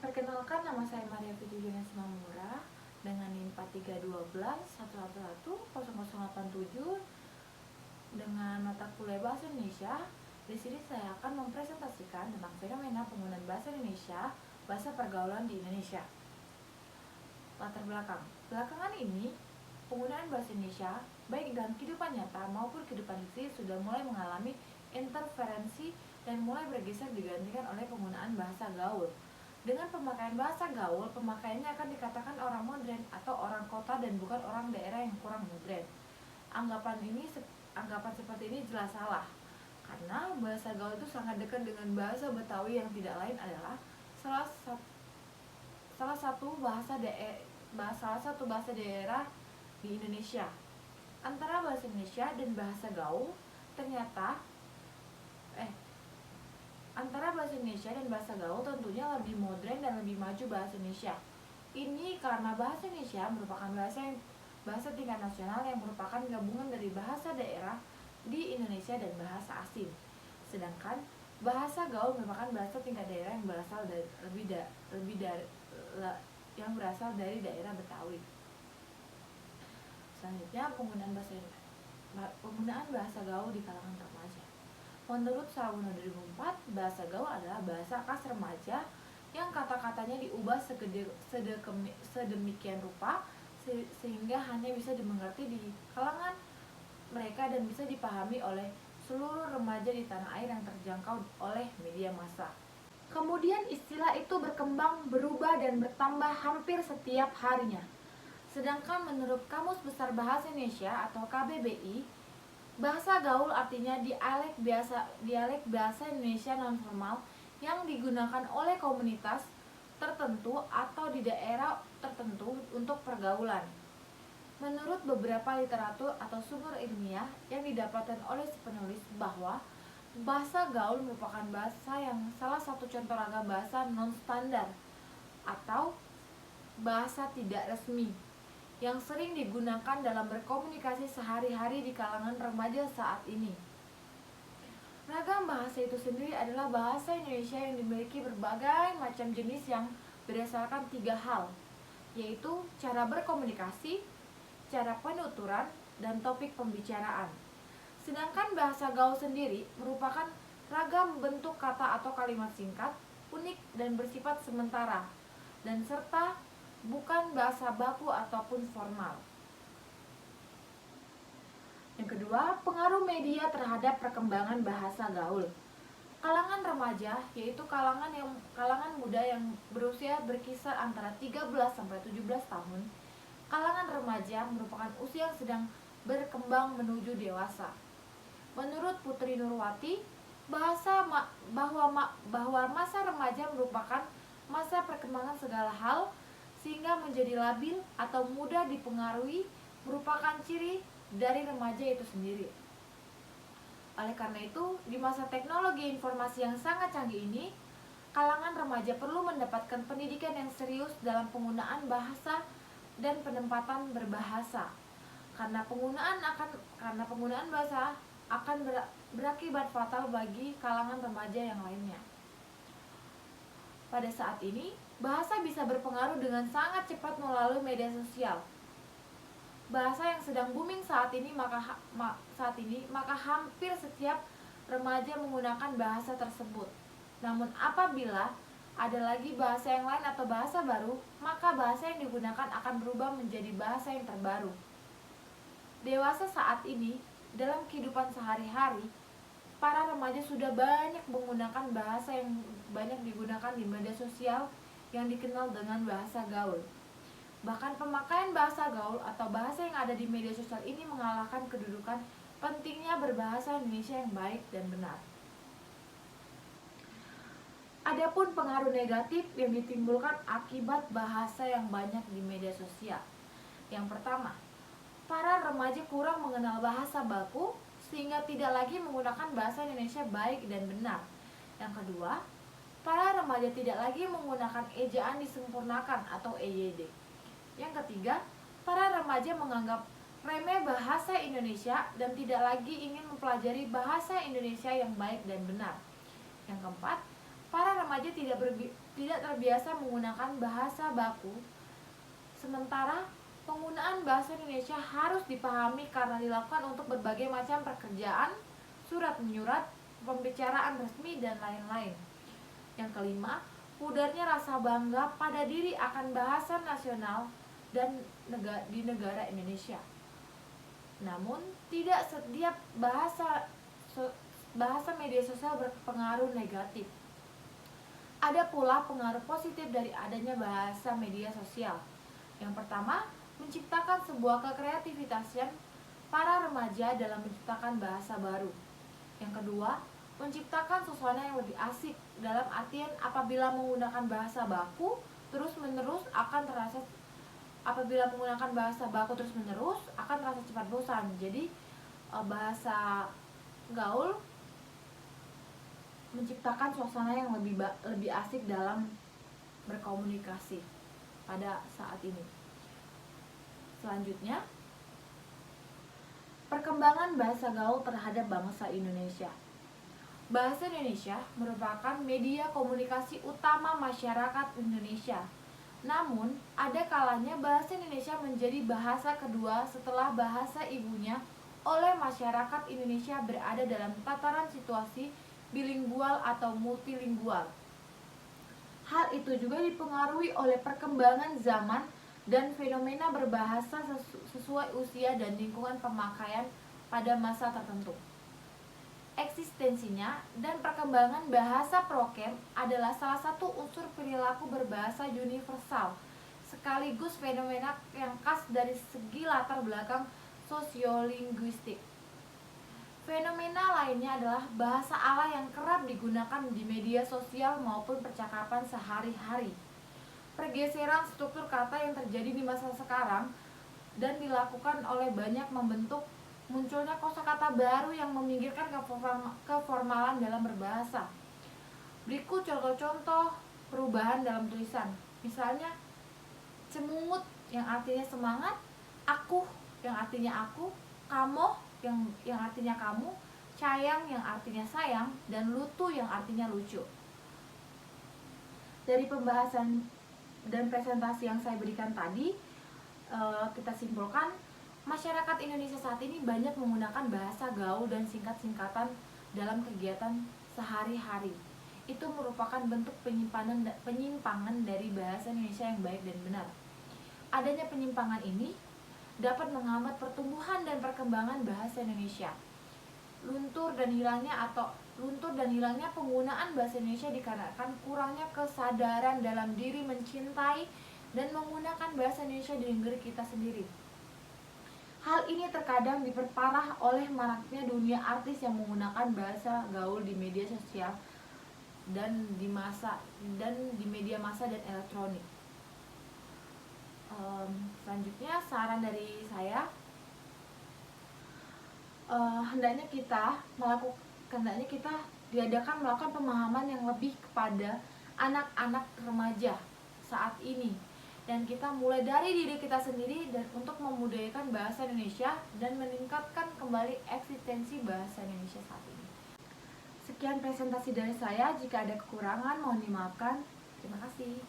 Perkenalkan, nama saya Maria Fitri Simamura dengan NIM 431211110087 dengan mata kuliah Bahasa Indonesia. Di sini saya akan mempresentasikan tentang fenomena penggunaan bahasa Indonesia, bahasa pergaulan di Indonesia. Latar belakang. Belakangan ini, penggunaan bahasa Indonesia baik dalam kehidupan nyata maupun kehidupan fiksi sudah mulai mengalami interferensi dan mulai bergeser digantikan oleh penggunaan bahasa gaul. Dengan pemakaian bahasa gaul, pemakaiannya akan dikatakan orang modern atau orang kota dan bukan orang daerah yang kurang modern. Anggapan seperti ini jelas salah, karena bahasa gaul itu sangat dekat dengan bahasa Betawi yang tidak lain adalah salah satu bahasa daerah di Indonesia. Antara bahasa Indonesia dan bahasa gaul Antara bahasa Indonesia dan bahasa gaul tentunya lebih modern dan lebih maju bahasa Indonesia. Ini karena bahasa Indonesia merupakan bahasa tingkat nasional yang merupakan gabungan dari bahasa daerah di Indonesia dan bahasa asing. Sedangkan bahasa gaul merupakan bahasa tingkat daerah yang berasal dari daerah Betawi. Selanjutnya, penggunaan bahasa gaul di kalangan remaja. Menurut Sawono 2004, bahasa gaul adalah bahasa khas remaja yang kata-katanya diubah sedemikian rupa sehingga hanya bisa dimengerti di kalangan mereka dan bisa dipahami oleh seluruh remaja di tanah air yang terjangkau oleh media massa. Kemudian istilah itu berkembang, berubah, dan bertambah hampir setiap harinya. Sedangkan menurut Kamus Besar Bahasa Indonesia atau KBBI, bahasa gaul artinya dialek bahasa Indonesia non-formal yang digunakan oleh komunitas tertentu atau di daerah tertentu untuk pergaulan. Menurut beberapa literatur atau sumber ilmiah yang didapatkan oleh si penulis bahwa bahasa gaul merupakan bahasa yang salah satu contoh ragam bahasa non-standar atau bahasa tidak resmi yang sering digunakan dalam berkomunikasi sehari-hari di kalangan remaja saat ini. Ragam bahasa itu sendiri adalah bahasa Indonesia yang dimiliki berbagai macam jenis yang berdasarkan 3 hal, yaitu cara berkomunikasi, cara penuturan, dan topik pembicaraan. Sedangkan bahasa gaul sendiri merupakan ragam bentuk kata atau kalimat singkat, unik, dan bersifat sementara, dan serta bukan bahasa baku ataupun formal. Yang kedua, pengaruh media terhadap perkembangan bahasa gaul. Kalangan remaja, yaitu kalangan muda yang berusia berkisar antara 13 sampai 17 tahun. Kalangan remaja merupakan usia yang sedang berkembang menuju dewasa. Menurut Putri Nurwati, bahwa masa remaja merupakan masa perkembangan segala hal sehingga menjadi labil atau mudah dipengaruhi merupakan ciri dari remaja itu sendiri. Oleh karena itu, di masa teknologi informasi yang sangat canggih ini, kalangan remaja perlu mendapatkan pendidikan yang serius dalam penggunaan bahasa dan penempatan berbahasa. Karena penggunaan bahasa akan berakibat fatal bagi kalangan remaja yang lainnya. Pada saat ini, bahasa bisa berpengaruh dengan sangat cepat melalui media sosial. Bahasa yang sedang booming saat ini, maka hampir setiap remaja menggunakan bahasa tersebut. Namun apabila ada lagi bahasa yang lain atau bahasa baru, maka bahasa yang digunakan akan berubah menjadi bahasa yang terbaru. Dewasa saat ini, dalam kehidupan sehari-hari, para remaja sudah banyak menggunakan bahasa yang banyak digunakan di media sosial yang dikenal dengan bahasa gaul. Bahkan pemakaian bahasa gaul atau bahasa yang ada di media sosial ini mengalahkan kedudukan pentingnya berbahasa Indonesia yang baik dan benar. Adapun pengaruh negatif yang ditimbulkan akibat bahasa yang banyak di media sosial. Yang pertama, para remaja kurang mengenal bahasa baku sehingga tidak lagi menggunakan bahasa Indonesia baik dan benar. Yang kedua, para remaja tidak lagi menggunakan ejaan disempurnakan atau EYD. Yang ketiga, para remaja menganggap remeh bahasa Indonesia dan tidak lagi ingin mempelajari bahasa Indonesia yang baik dan benar. Yang keempat, para remaja tidak terbiasa menggunakan bahasa baku, sementara penggunaan bahasa Indonesia harus dipahami karena dilakukan untuk berbagai macam pekerjaan, surat menyurat, pembicaraan resmi, dan lain-lain. Yang kelima, pudarnya rasa bangga pada diri akan bahasa nasional dan di negara Indonesia. Namun, tidak setiap bahasa media sosial berpengaruh negatif. Ada pula pengaruh positif dari adanya bahasa media sosial. Yang pertama, menciptakan sebuah kekreativitasan para remaja dalam menciptakan bahasa baru. Yang kedua, menciptakan suasana yang lebih asik, dalam artian apabila menggunakan bahasa baku terus-menerus akan terasa cepat bosan. Jadi bahasa gaul menciptakan suasana yang lebih asik dalam berkomunikasi pada saat ini. Selanjutnya, perkembangan bahasa gaul terhadap bangsa Indonesia. Bahasa Indonesia merupakan media komunikasi utama masyarakat Indonesia. Namun, ada kalanya bahasa Indonesia menjadi bahasa kedua setelah bahasa ibunya oleh masyarakat Indonesia berada dalam tataran situasi bilingual atau multilingual. Hal itu juga dipengaruhi oleh perkembangan zaman dan fenomena berbahasa sesuai usia dan lingkungan pemakaian pada masa tertentu. Eksistensinya dan perkembangan bahasa prokem adalah salah satu unsur perilaku berbahasa universal, sekaligus fenomena yang khas dari segi latar belakang sosiolinguistik. Fenomena lainnya adalah bahasa ala yang kerap digunakan di media sosial maupun percakapan sehari-hari. Pergeseran struktur kata yang terjadi di masa sekarang dan dilakukan oleh banyak membentuk munculnya kosakata baru yang meminggirkan keformalan dalam berbahasa. Berikut contoh-contoh perubahan dalam tulisan. Misalnya, cemungut yang artinya semangat, akuh yang artinya aku, kamoh yang artinya kamu, cayang yang artinya sayang, dan lutu yang artinya lucu. Dari pembahasan dan presentasi yang saya berikan tadi, kita simpulkan masyarakat Indonesia saat ini banyak menggunakan bahasa gaul dan singkat-singkatan dalam kegiatan sehari-hari. Itu merupakan bentuk penyimpangan dari bahasa Indonesia yang baik dan benar. Adanya penyimpangan ini dapat menghambat pertumbuhan dan perkembangan bahasa Indonesia. Luntur dan hilangnya penggunaan bahasa Indonesia dikarenakan kurangnya kesadaran dalam diri mencintai dan menggunakan bahasa Indonesia di negeri kita sendiri. Hal ini terkadang diperparah oleh maraknya dunia artis yang menggunakan bahasa gaul di media sosial dan di media massa dan elektronik. Selanjutnya, saran dari saya, hendaknya kita diadakan melakukan pemahaman yang lebih kepada anak-anak remaja saat ini, dan kita mulai dari diri kita sendiri dan untuk memudayakan bahasa Indonesia dan meningkatkan kembali eksistensi bahasa Indonesia saat ini. Sekian presentasi dari saya. Jika ada kekurangan mohon dimaafkan. Terima kasih.